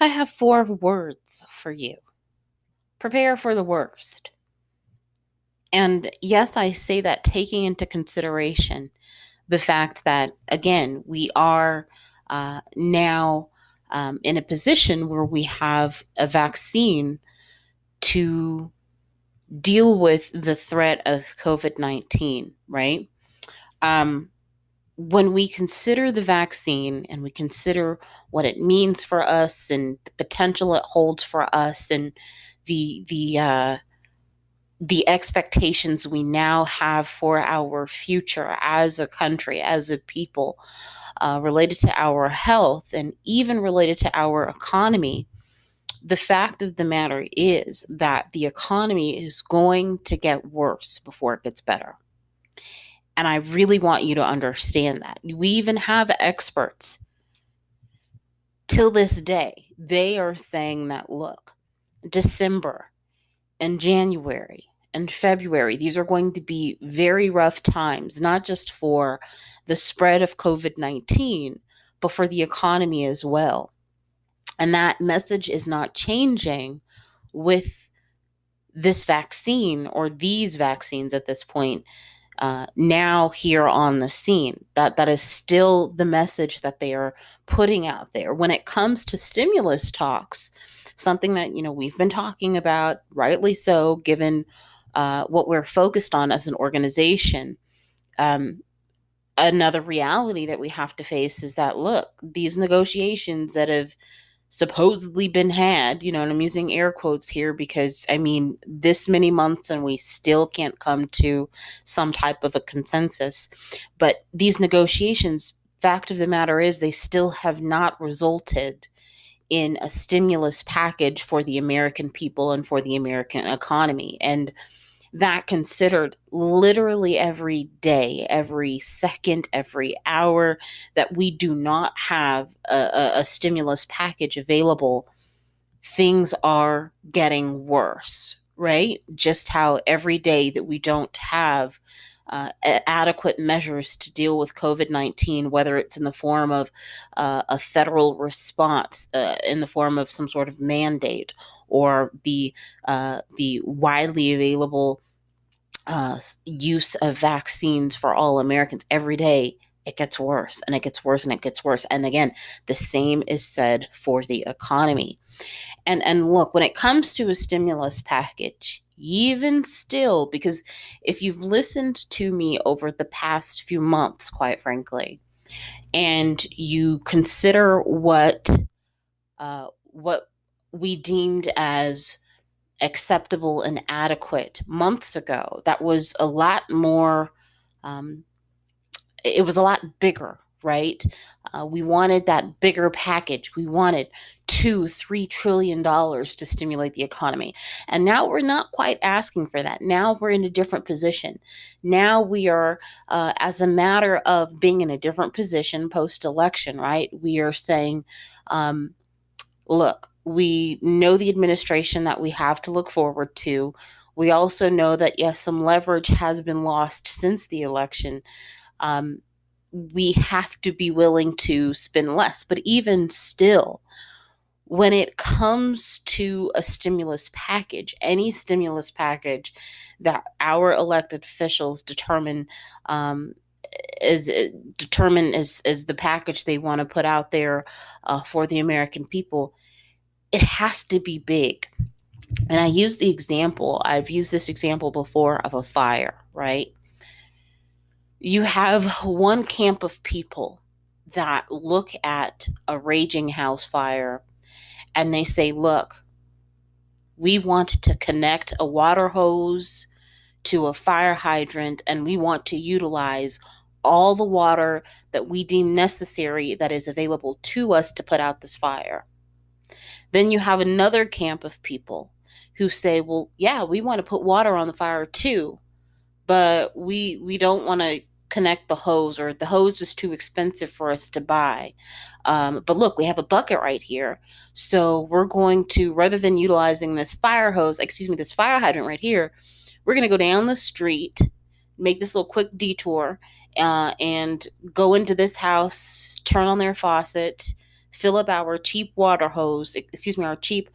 I have four words for you. Prepare for the worst. And yes, I say that taking into consideration the fact that, again, we are now in a position where we have a vaccine to deal with the threat of COVID-19, right? Um, when we consider the vaccine and we consider what it means for us and the potential it holds for us and the the uh, the expectations we now have for our future as a country, as a people, related to our health and even related to our economy, the fact of the matter is that the economy is going to get worse before it gets better. And I really want you to understand that. We even have experts till this day. They are saying that, look, December and January and February, these are going to be very rough times, not just for the spread of COVID-19, but for the economy as well. And that message is not changing with this vaccine or these vaccines at this point, now here on the scene. That is still the message that they are putting out there. When it comes to stimulus talks, something that we've been talking about, rightly so, given what we're focused on as an organization. Another reality that we have to face is that, look, these negotiations that have supposedly been had, and I'm using air quotes here because I mean, this many months and we still can't come to some type of a consensus. But these negotiations, fact of the matter is, they still have not resulted in a stimulus package for the American people and for the American economy. And that considered, literally every day, every second, every hour that we do not have a stimulus package available, things are getting worse, right? Just how every day that we don't have adequate measures to deal with COVID-19, whether it's in the form of a federal response, in the form of some sort of mandate, or the widely available use of vaccines for all Americans. Every day it gets worse and it gets worse and it gets worse. And again, the same is said for the economy. And look, when it comes to a stimulus package, even still, because if you've listened to me over the past few months, quite frankly, and you consider what we deemed as acceptable and adequate months ago, that was a lot more, um, it was a lot bigger, right? We wanted that bigger package. We wanted $2-3 trillion to stimulate the economy. And now we're not quite asking for that. Now we're in a different position. Now we are, as a matter of being in a different position post-election, right? We are saying, look, we know the administration that we have to look forward to. We also know that, yes, some leverage has been lost since the election. We have to be willing to spend less. But even still, when it comes to a stimulus package, any stimulus package that our elected officials determine is the package they want to put out there for the American people, it has to be big. And I've used this example before of a fire, right? You have one camp of people that look at a raging house fire and they say, look, we want to connect a water hose to a fire hydrant and we want to utilize all the water that we deem necessary that is available to us to put out this fire. Then you have another camp of people who say, well, yeah, we want to put water on the fire too, but we don't want to connect the hose, or the hose is too expensive for us to buy. But look, we have a bucket right here. So we're going to, rather than utilizing this fire hydrant right here, we're going to go down the street, make this little quick detour, and go into this house, turn on their faucet, fill up our cheap water hose, excuse me, our cheap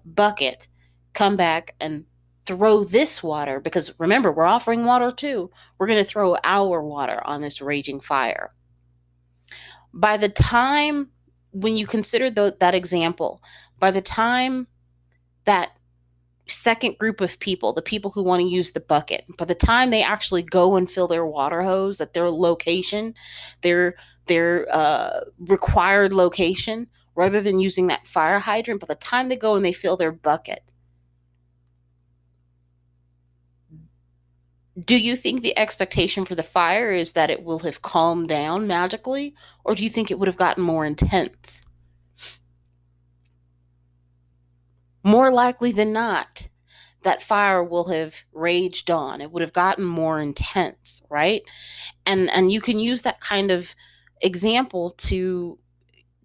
bucket, come back and throw this water, because remember, we're offering water too. We're going to throw our water on this raging fire. By the time, when you consider that example, by the time that second group of people, the people who want to use the bucket, by the time they actually go and fill their water hose at their location, their required location, rather than using that fire hydrant, by the time they go and they fill their bucket, do you think the expectation for the fire is that it will have calmed down magically, or do you think it would have gotten more intense? More likely than not, that fire will have raged on. It would have gotten more intense, right? And you can use that kind of example to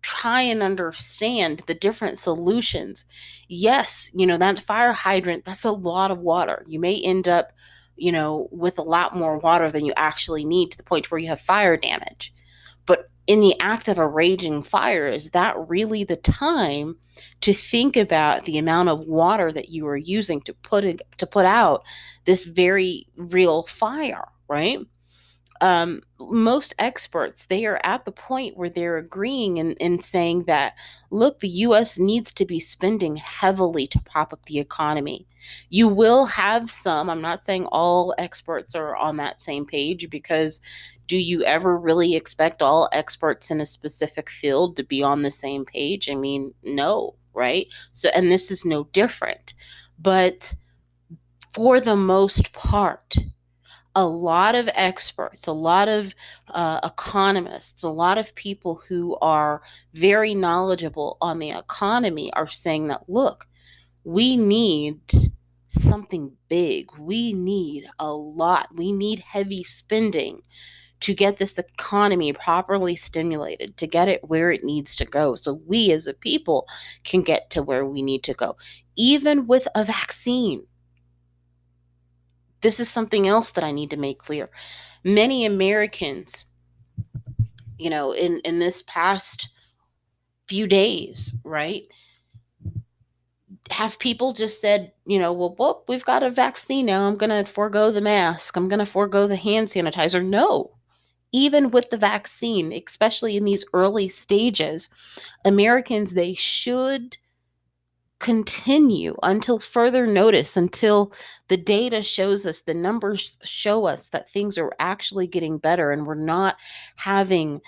try and understand the different solutions. Yes, that fire hydrant, that's a lot of water. You may end up, with a lot more water than you actually need, to the point where you have fire damage. But in the act of a raging fire, is that really the time to think about the amount of water that you are using to put out this very real fire, right? Most experts, they are at the point where they're agreeing and saying that, look, the US needs to be spending heavily to prop up the economy. You will have some, I'm not saying all experts are on that same page, because do you ever really expect all experts in a specific field to be on the same page? I mean, no, right? So, and this is no different. But for the most part, a lot of experts, a lot of economists, a lot of people who are very knowledgeable on the economy are saying that, look, we need something big. We need a lot. We need heavy spending to get this economy properly stimulated, to get it where it needs to go, so we as a people can get to where we need to go, even with a vaccine. This is something else that I need to make clear. Many Americans, in this past few days, right, have people just said, well, we've got a vaccine now, I'm going to forego the mask, I'm going to forego the hand sanitizer. No. Even with the vaccine, especially in these early stages, Americans, they should continue until further notice, until the data shows us, the numbers show us that things are actually getting better and we're not having,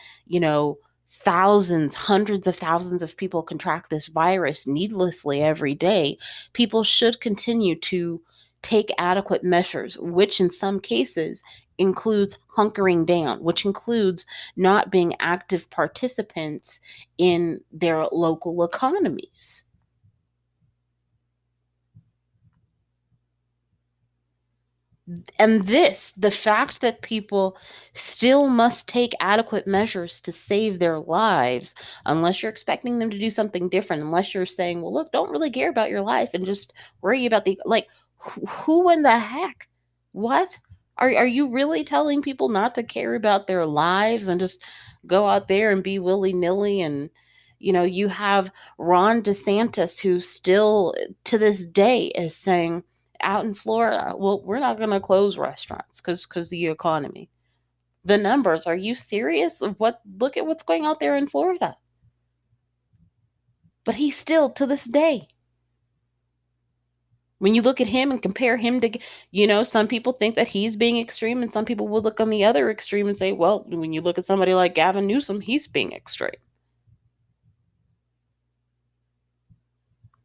thousands, hundreds of thousands of people contract this virus needlessly every day. People should continue to take adequate measures, which in some cases includes hunkering down, which includes not being active participants in their local economies. And the fact that people still must take adequate measures to save their lives, unless you're expecting them to do something different, unless you're saying, well, look, don't really care about your life and just worry about who in the heck? What? Are you really telling people not to care about their lives and just go out there and be willy-nilly? And, you have Ron DeSantis, who still to this day is saying, out in Florida, well, we're not going to close restaurants because the economy. The numbers, are you serious? Look at what's going out there in Florida. But he's still, to this day, when you look at him and compare him to, some people think that he's being extreme, and some people will look on the other extreme and say, well, when you look at somebody like Gavin Newsom, he's being extreme.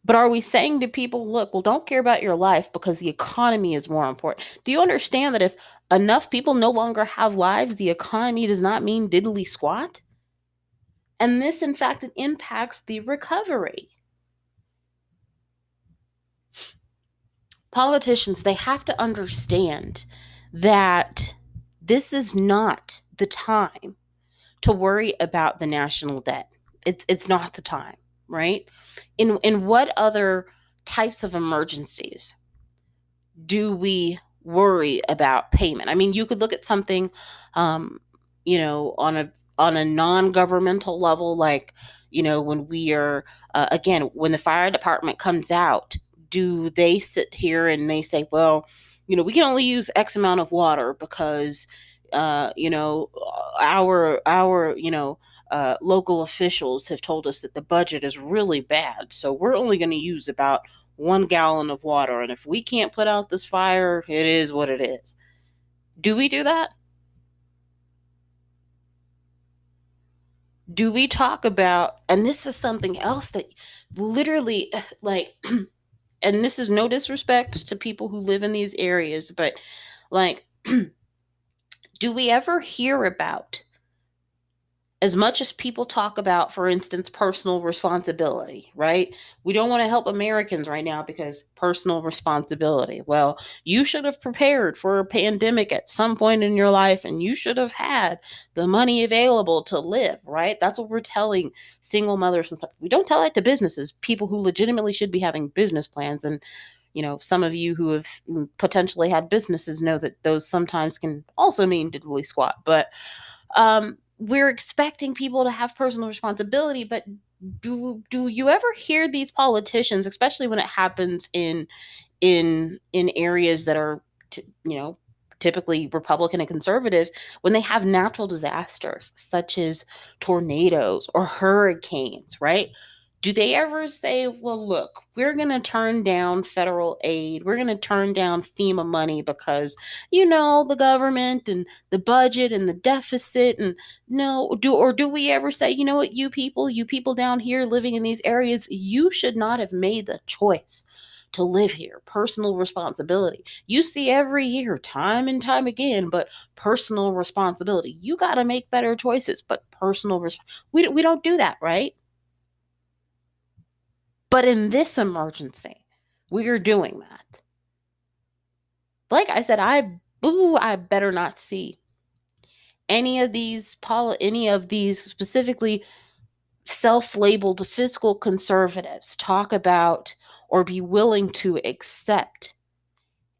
But are we saying to people, look, well, don't care about your life because the economy is more important? Do you understand that if enough people no longer have lives, the economy does not mean diddly squat? And this, in fact, it impacts the recovery. Politicians, they have to understand that this is not the time to worry about the national debt. It's not the time, right? In what other types of emergencies do we worry about payment? I mean, you could look at something, on on a non-governmental level, like, when we are, again, when the fire department comes out, do they sit here and they say, well, we can only use X amount of water because, our local officials have told us that the budget is really bad, so we're only going to use about 1 gallon of water, and if we can't put out this fire, it is what it is. Do we do that? Do we talk about, and this is something else that literally, like, and this is no disrespect to people who live in these areas, but like, do we ever hear about, as much as people talk about, for instance, personal responsibility, right? We don't want to help Americans right now because personal responsibility. Well, you should have prepared for a pandemic at some point in your life, and you should have had the money available to live, right? That's what we're telling single mothers and stuff. We don't tell that to businesses, people who legitimately should be having business plans. And, some of you who have potentially had businesses know that those sometimes can also mean diddly squat. But, we're expecting people to have personal responsibility, but do you ever hear these politicians, especially when it happens in areas that are, typically Republican and conservative, when they have natural disasters such as tornadoes or hurricanes, right? Do they ever say, well, look, we're going to turn down federal aid. We're going to turn down FEMA money because, the government and the budget and the deficit, and no, do we ever say, you know what, you people down here living in these areas, you should not have made the choice to live here. Personal responsibility. You see every year, time and time again, but personal responsibility. You got to make better choices, but we don't do that, right? But in this emergency, we are doing that. Like I said, I better not see any of these specifically self-labeled fiscal conservatives talk about or be willing to accept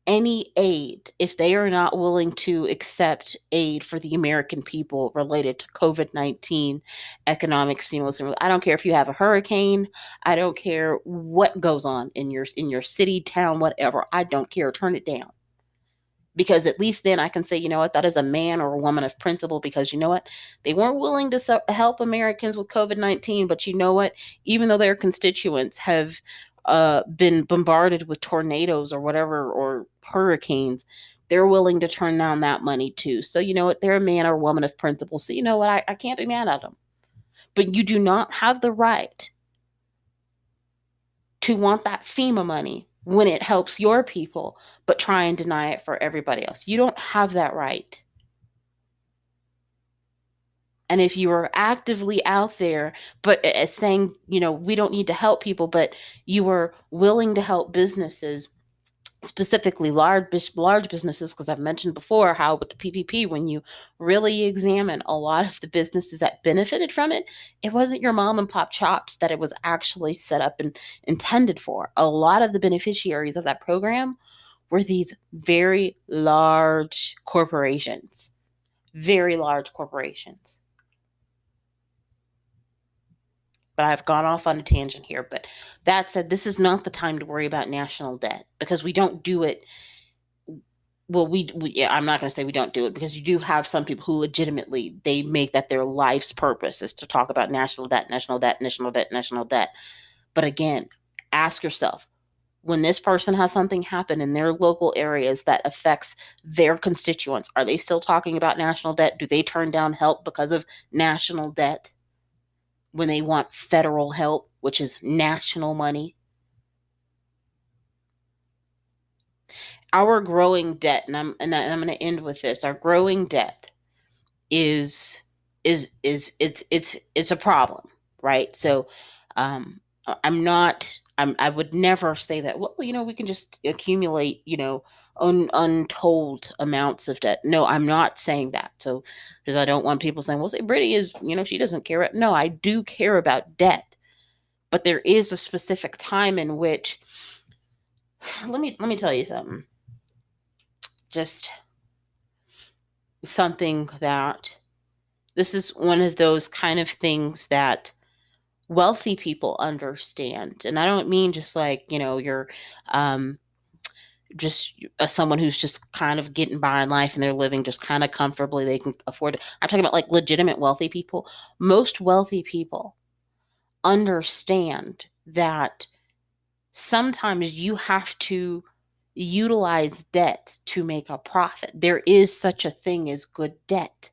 any aid if they are not willing to accept aid for the American people related to COVID-19 economic stimulus. I don't care if you have a hurricane. I don't care what goes on in your city, town, whatever. I don't care. Turn it down. Because at least then I can say, you know what, that is a man or a woman of principle, because you know what, they weren't willing to help Americans with COVID-19, but you know what, even though their constituents have been bombarded with tornadoes or whatever, or hurricanes, they're willing to turn down that money too. So you know what, they're a man or woman of principle. So you know what, I can't be mad at them. But you do not have the right to want that FEMA money when it helps your people, but try and deny it for everybody else. You don't have that right. And if you are actively out there, but saying, we don't need to help people, but you are willing to help businesses, specifically large businesses, because I've mentioned before how with the PPP, when you really examine a lot of the businesses that benefited from it, it wasn't your mom and pop shops that it was actually set up and intended for. A lot of the beneficiaries of that program were these very large corporations, very large corporations. But I've gone off on a tangent here. But that said, this is not the time to worry about national debt, because we don't do it. Well, yeah, I'm not going to say we don't do it, because you do have some people who legitimately, they make that their life's purpose is to talk about national debt, national debt, national debt, national debt. But again, ask yourself, when this person has something happen in their local areas that affects their constituents, are they still talking about national debt? Do they turn down help because of national debt when they want federal help, which is national money? Our growing debt, and I'm going to end with this. Our growing debt is it's a problem, right? So, I would never say that, well, we can just accumulate, untold amounts of debt. No, I'm not saying that. So, because I don't want people saying, well, say Brittany is, she doesn't care. No, I do care about debt, but there is a specific time in which, let me tell you something. Just something that This is one of those kind of things that wealthy people understand. And I don't mean just like, you're just someone who's just kind of getting by in life and they're living just kind of comfortably. They can afford it. I'm talking about like legitimate wealthy people. Most wealthy people understand that sometimes you have to utilize debt to make a profit. There is such a thing as good debt,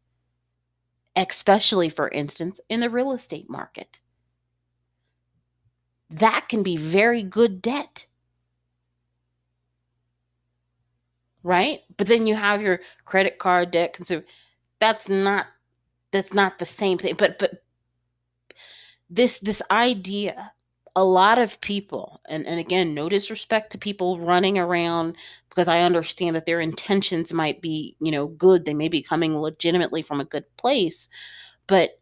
especially, for instance, in the real estate market. That can be very good debt, right? But then you have your credit card debt, consumer. That's not the same thing. But this idea, a lot of people, and again, no disrespect to people running around, because I understand that their intentions might be, good. They may be coming legitimately from a good place, but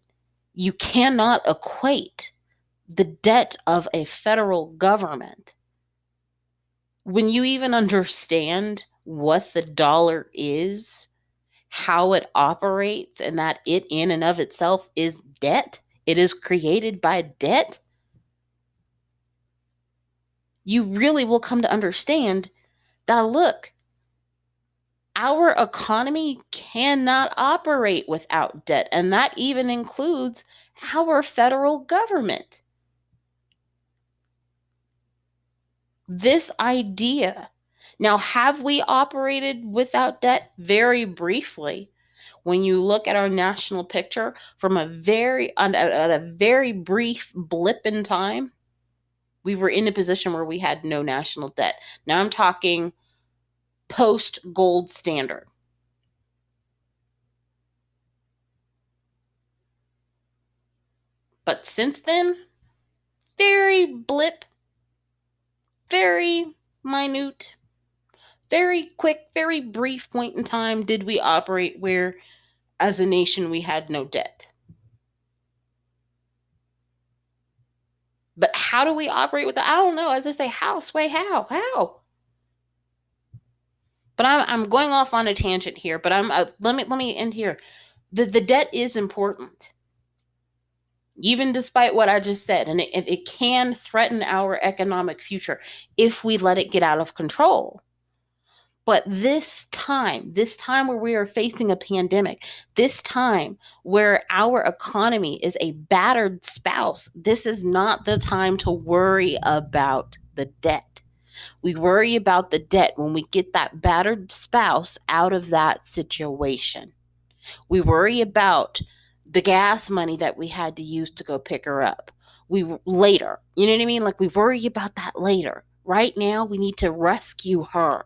you cannot equate the debt of a federal government when you even understand what the dollar is, how it operates, and that it in and of itself is debt. It is created by debt. You really will come to understand that, look, our economy cannot operate without debt, and that even includes our federal government. This idea. Now, have we operated without debt? Very briefly. When you look at our national picture from a very brief blip in time, we were in a position where we had no national debt. Now I'm talking post gold standard. But since then, very blip, very minute, very quick, very brief point in time did we operate where, as a nation, we had no debt. But how do we operate with that? I don't know. As I say, how? Sway, how? How? But I'm going off on a tangent here. But let me end here. The debt is important, even despite what I just said, and it can threaten our economic future if we let it get out of control. But this time where we are facing a pandemic, this time where our economy is a battered spouse, this is not the time to worry about the debt. We worry about the debt when we get that battered spouse out of that situation. We worry about the gas money that we had to use to go pick her up. Later, you know what I mean? Like, we worry about that later. Right now, we need to rescue her.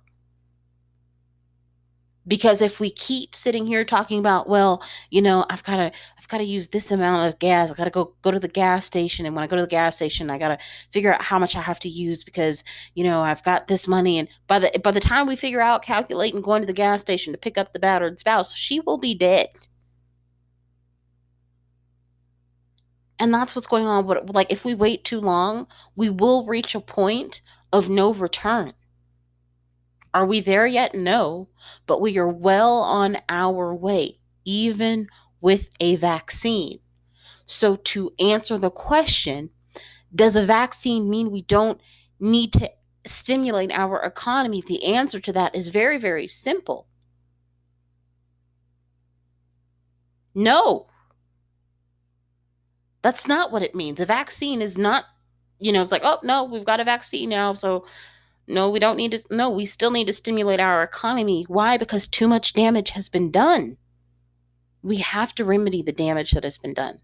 Because if we keep sitting here talking about, well, I've got to use this amount of gas. I got to go to the gas station, and when I go to the gas station, I got to figure out how much I have to use because, I've got this money, and by the time we figure out calculating going to the gas station to pick up the battered spouse, she will be dead. And that's what's going on. But like, if we wait too long, we will reach a point of no return. Are we there yet? No, but we are well on our way, even with a vaccine. So to answer the question, does a vaccine mean we don't need to stimulate our economy? The answer to that is very, very simple. No. That's not what it means. A vaccine is not, it's like, oh, no, we've got a vaccine now, so no, we don't need to. No, we still need to stimulate our economy. Why? Because too much damage has been done. We have to remedy the damage that has been done.